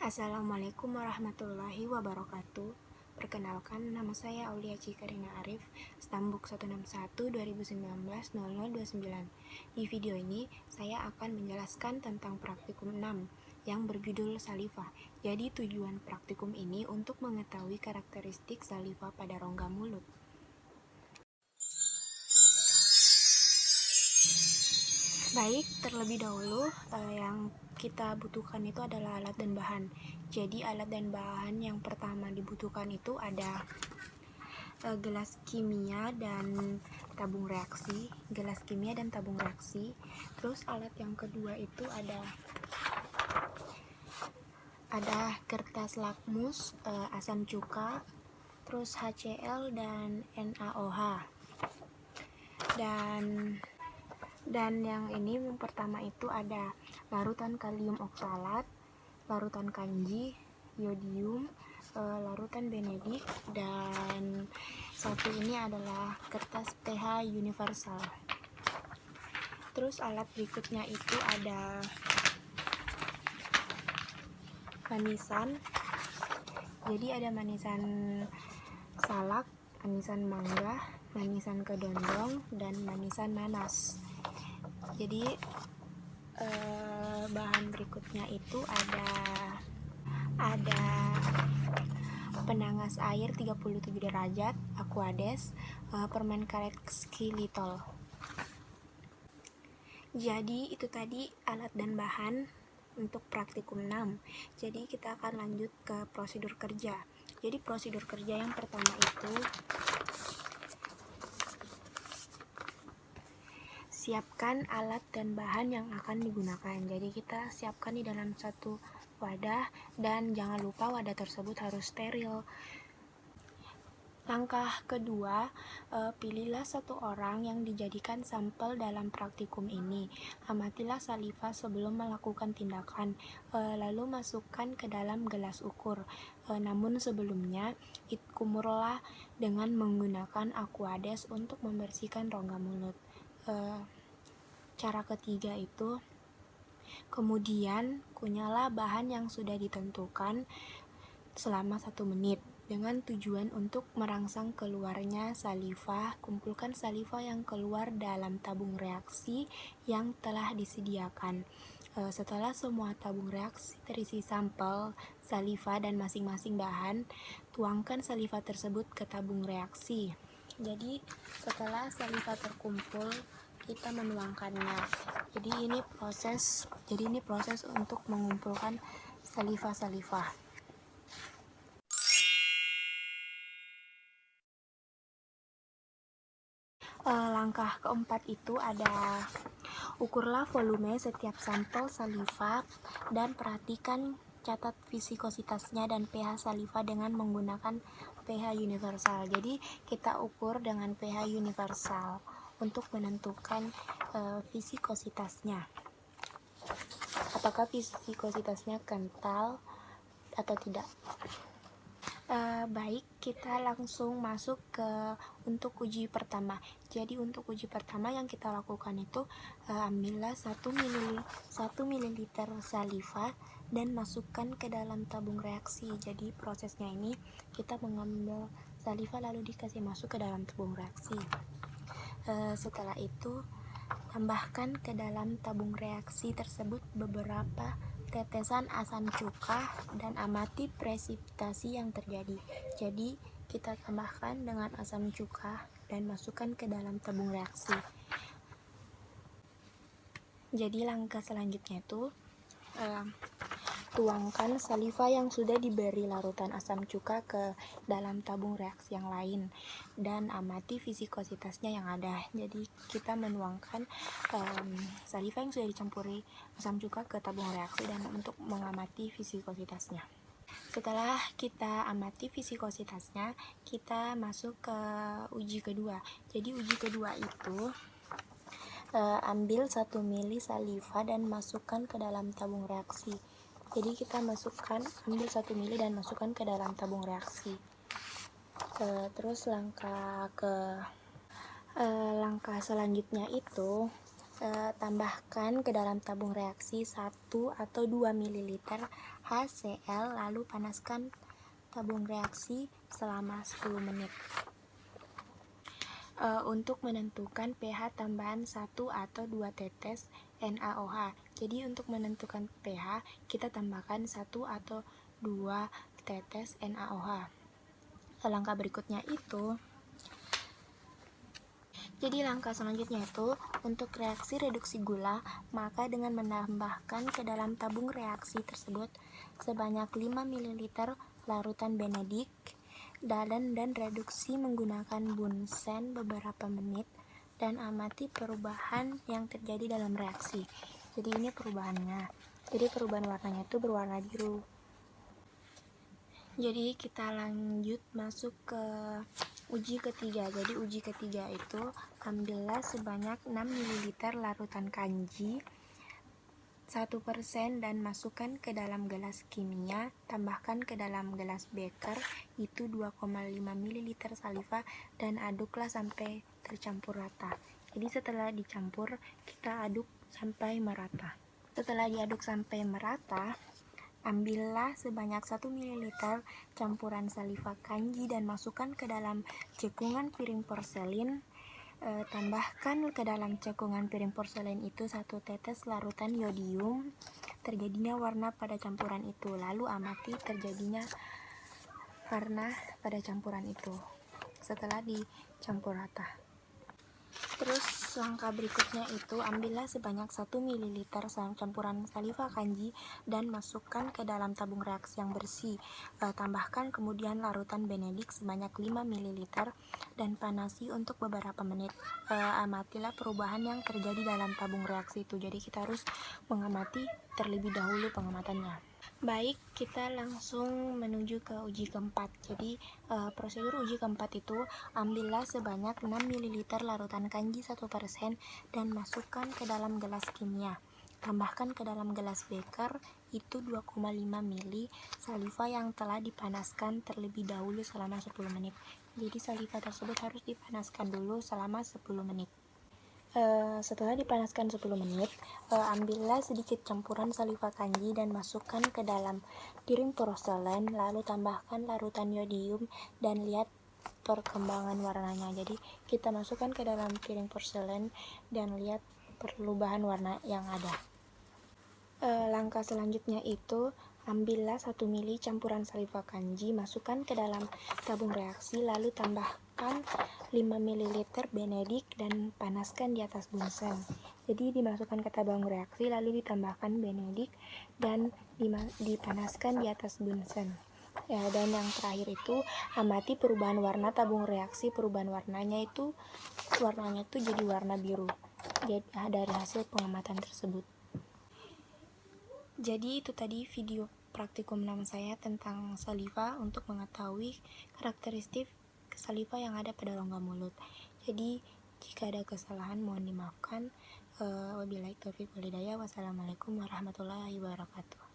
Assalamualaikum warahmatullahi wabarakatuh. Perkenalkan, nama saya Aulia Cikarina Arif, Stambuk 161 2019 0029. Di video ini, saya akan menjelaskan tentang praktikum 6 yang berjudul saliva. Jadi tujuan praktikum ini untuk mengetahui karakteristik saliva pada rongga mulut. Baik, terlebih dahulu yang kita butuhkan itu adalah alat dan bahan. Jadi alat dan bahan yang pertama dibutuhkan itu ada gelas kimia dan tabung reaksi, Terus alat yang kedua itu ada kertas lakmus, asam cuka, terus HCl dan NaOH. Dan yang pertama itu ada larutan kalium oksalat, larutan kanji, yodium, larutan benedik, dan satu ini adalah kertas pH universal. Terus alat berikutnya itu ada manisan. Jadi ada manisan salak, manisan mangga, manisan kedondong, dan manisan nanas. Jadi bahan berikutnya itu ada penangas air 37 derajat, Aquades, permen karet xylitol. Jadi itu tadi alat dan bahan untuk praktikum 6. Jadi kita akan lanjut ke prosedur kerja. Jadi prosedur kerja yang pertama itu siapkan alat dan bahan yang akan digunakan. Jadi kita siapkan di dalam satu wadah dan jangan lupa wadah tersebut harus steril. Langkah kedua, pilihlah satu orang yang dijadikan sampel dalam praktikum ini. Amatilah saliva sebelum melakukan tindakan, lalu masukkan ke dalam gelas ukur. Namun sebelumnya, kumurlah dengan menggunakan Aquades untuk membersihkan rongga mulut. Cara ketiga itu, kemudian kunyahlah bahan yang sudah ditentukan selama 1 menit. Dengan tujuan untuk merangsang keluarnya saliva, kumpulkan saliva yang keluar dalam tabung reaksi yang telah disediakan. Setelah semua tabung reaksi terisi sampel saliva dan masing-masing bahan, tuangkan saliva tersebut ke tabung reaksi. Jadi setelah saliva terkumpul, kita menuangkannya. Jadi ini proses untuk mengumpulkan saliva. Langkah keempat itu ada ukurlah volume setiap sampel saliva dan perhatikan catat viskositasnya dan pH saliva dengan menggunakan pH universal. Jadi kita ukur dengan pH universal untuk menentukan viskositasnya. Apakah viskositasnya kental atau tidak? Baik, kita langsung masuk untuk uji pertama. Jadi untuk uji pertama yang kita lakukan itu ambillah 1 ml saliva dan masukkan ke dalam tabung reaksi. Jadi prosesnya ini kita mengambil saliva lalu dikasih masuk ke dalam tabung reaksi. Setelah itu tambahkan ke dalam tabung reaksi tersebut beberapa tetesan asam cuka dan amati presipitasi yang terjadi. Jadi kita tambahkan dengan asam cuka dan masukkan ke dalam tabung reaksi. Jadi langkah selanjutnya itu tuangkan saliva yang sudah diberi larutan asam cuka ke dalam tabung reaksi yang lain dan amati viskositasnya yang ada. Jadi kita menuangkan saliva yang sudah dicampuri asam cuka ke tabung reaksi dan untuk mengamati viskositasnya. Setelah kita amati viskositasnya, kita masuk ke uji kedua. Jadi uji kedua itu ambil 1 ml saliva dan masukkan ke dalam tabung reaksi. Jadi kita ambil 1 ml dan masukkan ke dalam tabung reaksi. Terus langkah selanjutnya itu Tambahkan ke dalam tabung reaksi 1 atau 2 ml HCl, lalu panaskan tabung reaksi selama 10 menit. Untuk menentukan pH tambahan 1 atau 2 tetes NaOH. Jadi untuk menentukan pH, kita tambahkan 1 atau 2 tetes NaOH. Langkah berikutnya itu, langkah selanjutnya itu untuk reaksi reduksi gula, maka dengan menambahkan ke dalam tabung reaksi tersebut sebanyak 5 ml larutan Benedict dan reduksi menggunakan bunsen beberapa menit dan amati perubahan yang terjadi dalam reaksi. Jadi ini perubahannya. Jadi perubahan warnanya itu berwarna biru. Jadi kita lanjut masuk ke uji ketiga. Jadi uji ketiga itu ambillah sebanyak 6 ml larutan kanji 1% dan masukkan ke dalam gelas kimia, tambahkan ke dalam gelas beker itu 2,5 ml saliva dan aduklah sampai tercampur rata. Jadi setelah dicampur, kita aduk sampai merata. Setelah diaduk sampai merata, ambillah sebanyak 1 ml campuran saliva kanji dan masukkan ke dalam cekungan piring porselin. Tambahkan ke dalam cekungan piring porselin itu 1 tetes larutan yodium. Terjadinya warna pada campuran itu, lalu amati terjadinya warna pada campuran itu setelah dicampur rata. Terus langkah berikutnya itu ambillah sebanyak 1 ml campuran saliva kanji dan masukkan ke dalam tabung reaksi yang bersih. Tambahkan kemudian larutan Benedict sebanyak 5 ml dan panasi untuk beberapa menit. Amatilah perubahan yang terjadi dalam tabung reaksi itu. Jadi kita harus mengamati terlebih dahulu pengamatannya. Baik, kita langsung menuju ke uji keempat. Jadi prosedur uji keempat itu ambillah sebanyak 6 ml larutan kanji 1% dan masukkan ke dalam gelas kimia. Tambahkan ke dalam gelas beker itu 2,5 ml saliva yang telah dipanaskan terlebih dahulu selama 10 menit. Jadi saliva tersebut harus dipanaskan dulu selama 10 menit. Setelah dipanaskan 10 menit, ambillah sedikit campuran saliva kanji dan masukkan ke dalam piring porselen, lalu tambahkan larutan yodium dan lihat perkembangan warnanya. Jadi kita masukkan ke dalam piring porselen dan lihat perubahan warna yang ada. Langkah selanjutnya itu ambillah 1 ml campuran saliva kanji, masukkan ke dalam tabung reaksi, lalu tambahkan 5 ml Benedict dan panaskan di atas bunsen. Jadi dimasukkan ke tabung reaksi, lalu ditambahkan Benedict dan dipanaskan di atas bunsen. Dan yang terakhir itu amati perubahan warna tabung reaksi. Perubahan warnanya itu jadi warna biru. Jadi dari hasil pengamatan tersebut. Jadi itu tadi video praktikum 6 saya tentang saliva untuk mengetahui karakteristik saliva yang ada pada rongga mulut. Jadi jika ada kesalahan mohon dimaafkan. Wabillahi taufiq wal hidayah. Wassalamualaikum warahmatullahi wabarakatuh.